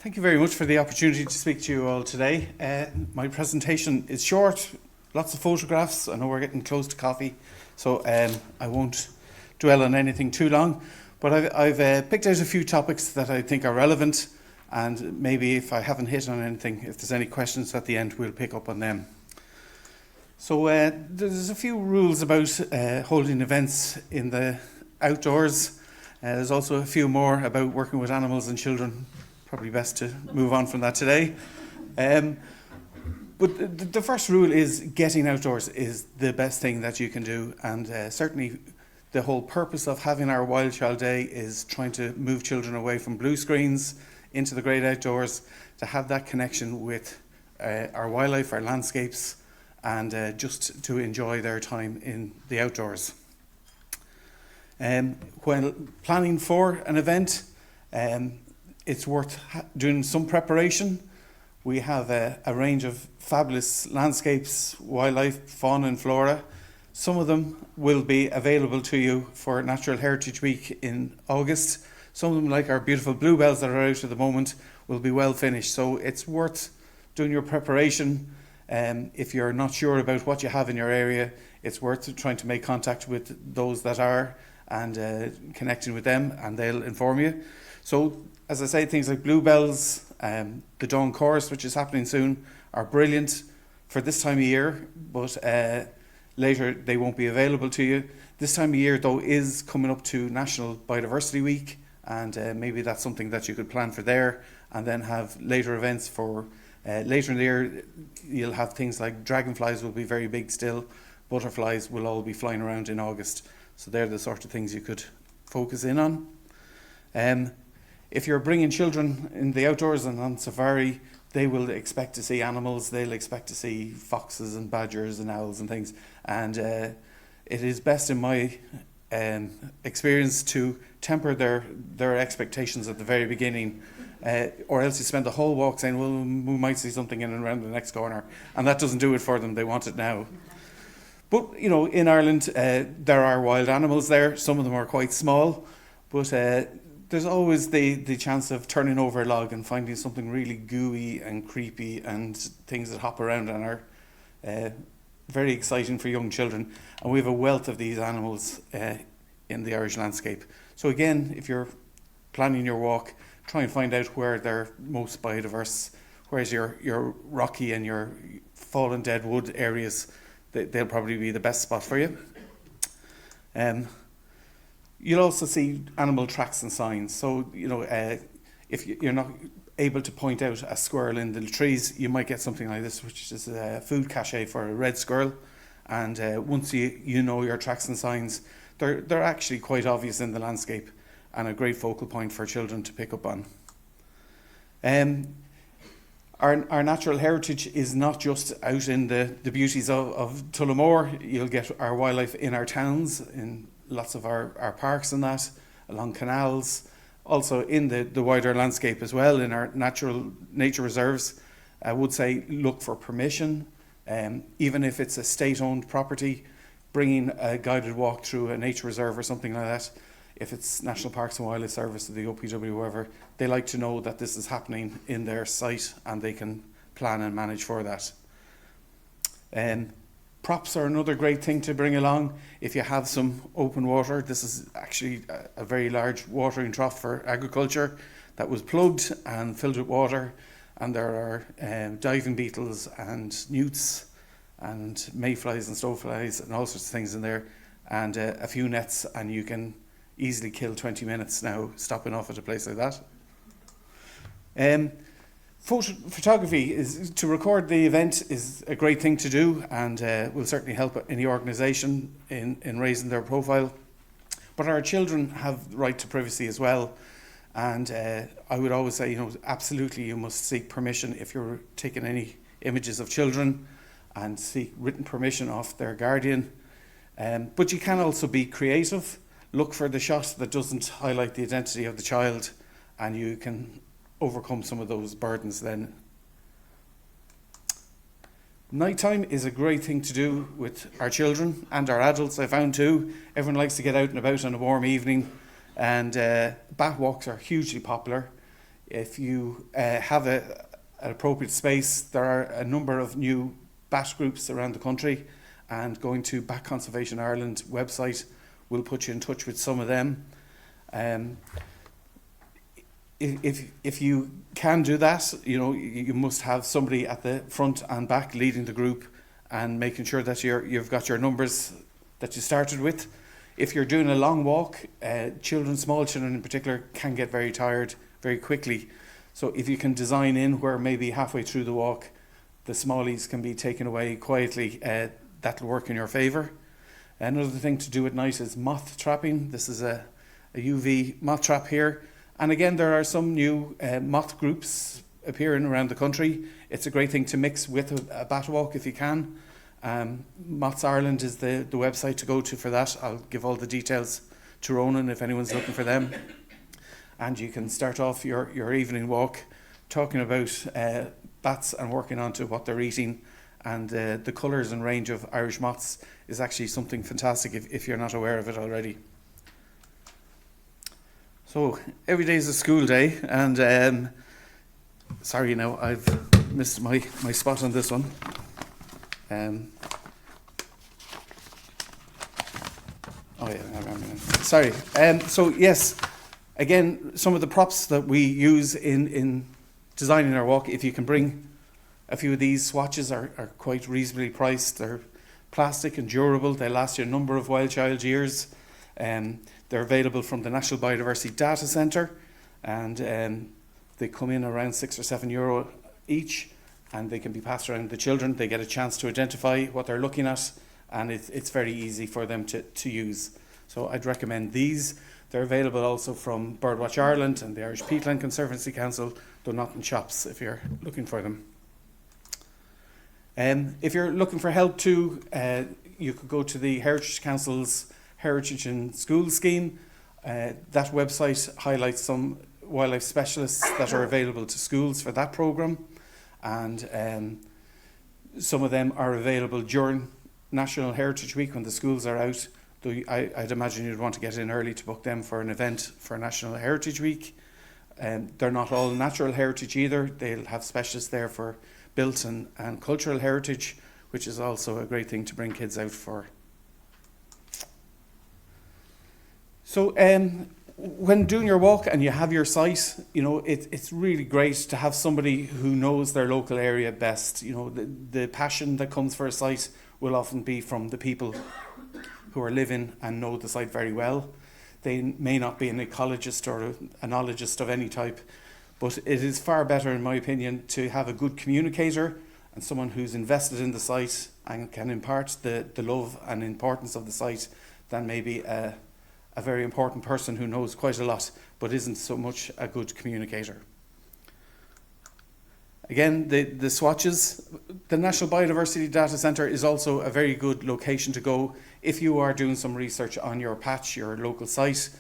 Thank you very much for the opportunity to speak to you all today. My presentation is short, lots of photographs. I know we're getting close to coffee, so I won't dwell on anything too long. But I've picked out a few topics that I think are relevant, and maybe if I haven't hit on anything, if there's any questions at the end, we'll pick up on them. So there's a few rules about holding events in the outdoors. There's also a few more about working with animals and children. Probably best to move on from that today. But the first rule is getting outdoors is the best thing that you can do, and certainly the whole purpose of having our Wild Child Day is trying to move children away from blue screens into the great outdoors, to have that connection with our wildlife, our landscapes, and just to enjoy their time in the outdoors. When planning for an event, it's worth doing some preparation. We have a range of fabulous landscapes, wildlife, fauna and flora. Some of them will be available to you for Natural Heritage Week in August. Some of them, like our beautiful bluebells that are out at the moment, will be well finished. So it's worth doing your preparation. If you're not sure about what you have in your area, it's worth trying to make contact with those that are and connecting with them, and they'll inform you. So, as I say, things like bluebells, the dawn chorus, which is happening soon, are brilliant for this time of year, but later they won't be available to you. This time of year, though, is coming up to National Biodiversity Week, and maybe that's something that you could plan for there, and then have later events for later in the year. You'll have things like dragonflies will be very big still, butterflies will all be flying around in August, so they're the sort of things you could focus in on. If you're bringing children in the outdoors and on safari, they will expect to see animals. They'll expect to see foxes and badgers and owls and things. And it is best, in my experience, to temper their expectations at the very beginning, or else you spend the whole walk saying, well, we might see something in and around the next corner. And that doesn't do it for them. They want it now. But, you know, in Ireland, there are wild animals there. Some of them are quite small, but there's always the chance of turning over a log and finding something really gooey and creepy and things that hop around and are very exciting for young children. And we have a wealth of these animals in the Irish landscape. So again, if you're planning your walk, try and find out where they're most biodiverse. Where's your rocky and your fallen dead wood areas, they'll probably be the best spot for you. You'll also see animal tracks and signs. So, you know, if you're not able to point out a squirrel in the trees, you might get something like this, which is a food cache for a red squirrel. And once you know your tracks and signs, they're actually quite obvious in the landscape and a great focal point for children to pick up on. Our natural heritage is not just out in the beauties of Tullamore. You'll get our wildlife in our towns, in lots of our parks and that, along canals, also in the wider landscape as well, in our nature reserves. I would say look for permission, even if it's a state-owned property, bringing a guided walk through a nature reserve or something like that. If it's National Parks and Wildlife Service or the OPW, whoever, they like to know that this is happening in their site and they can plan and manage for that. Props are another great thing to bring along. If you have some open water, this is actually a very large watering trough for agriculture that was plugged and filled with water, and there are diving beetles and newts and mayflies and stoneflies and all sorts of things in there, and a few nets, and you can easily kill 20 minutes now stopping off at a place like that. Photography is to record the event is a great thing to do, and will certainly help any organisation in raising their profile. But our children have the right to privacy as well, and I would always say, you know, absolutely you must seek permission if you're taking any images of children, and seek written permission off their guardian. But you can also be creative. Look for the shot that doesn't highlight the identity of the child, and you can overcome some of those burdens then. Nighttime is a great thing to do with our children and our adults, I found too. Everyone likes to get out and about on a warm evening, and bat walks are hugely popular. If you have an appropriate space, there are a number of new bat groups around the country, and going to Bat Conservation Ireland website will put you in touch with some of them. If you can do that, you must have somebody at the front and back leading the group and making sure that you've got your numbers that you started with. If you're doing a long walk, small children in particular, can get very tired very quickly. So if you can design in where maybe halfway through the walk, the smallies can be taken away quietly, that'll work in your favour. Another thing to do at night is moth trapping. This is a UV moth trap here. And again, there are some new moth groups appearing around the country. It's a great thing to mix with a bat walk if you can. Moths Ireland is the website to go to for that. I'll give all the details to Ronan if anyone's looking for them. And you can start off your evening walk talking about bats and working on to what they're eating. And the colours and range of Irish moths is actually something fantastic if you're not aware of it already. So every day is a school day, and sorry now, I've missed my spot on this one. Oh yeah, I remember now. Sorry. So yes, again, some of the props that we use in designing our walk, if you can bring a few of these swatches, are quite reasonably priced. They're plastic and durable. They last you a number of wild child years. They're available from the National Biodiversity Data Centre, and they come in around €6 or €7 each, and they can be passed around the children. They get a chance to identify what they're looking at, and it's very easy for them to use. So I'd recommend these. They're available also from Birdwatch Ireland and the Irish Peatland Conservancy Council, though not in shops if you're looking for them. If you're looking for help too, you could go to the Heritage Council's Heritage in School scheme. That website highlights some wildlife specialists that are available to schools for that programme, and some of them are available during National Heritage Week when the schools are out, though I'd imagine you'd want to get in early to book them for an event for National Heritage Week. They're not all natural heritage either. They'll have specialists there for built and cultural heritage, which is also a great thing to bring kids out for. So when doing your walk and you have your site, it's really great to have somebody who knows their local area best. The passion that comes for a site will often be from the people who are living and know the site very well. They may not be an ecologist or an enologist of any type, but it is far better, in my opinion, to have a good communicator and someone who's invested in the site and can impart the love and importance of the site than maybe a very important person who knows quite a lot but isn't so much a good communicator. Again, the swatches. The National Biodiversity Data Centre is also a very good location to go if you are doing some research on your patch, your local site.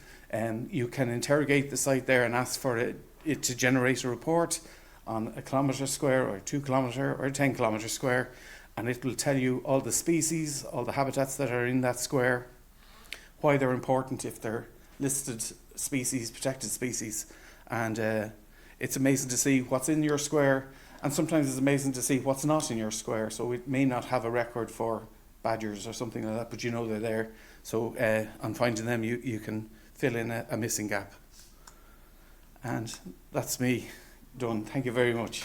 You can interrogate the site there and ask for it to generate a report on a kilometre square or 2 kilometre or 10 kilometre square, and it will tell you all the species, all the habitats that are in that square, why they're important if they're listed species, protected species. And it's amazing to see what's in your square, and sometimes it's amazing to see what's not in your square. So it may not have a record for badgers or something like that, but they're there. So on finding them, you can fill in a missing gap. And that's me done. Thank you very much.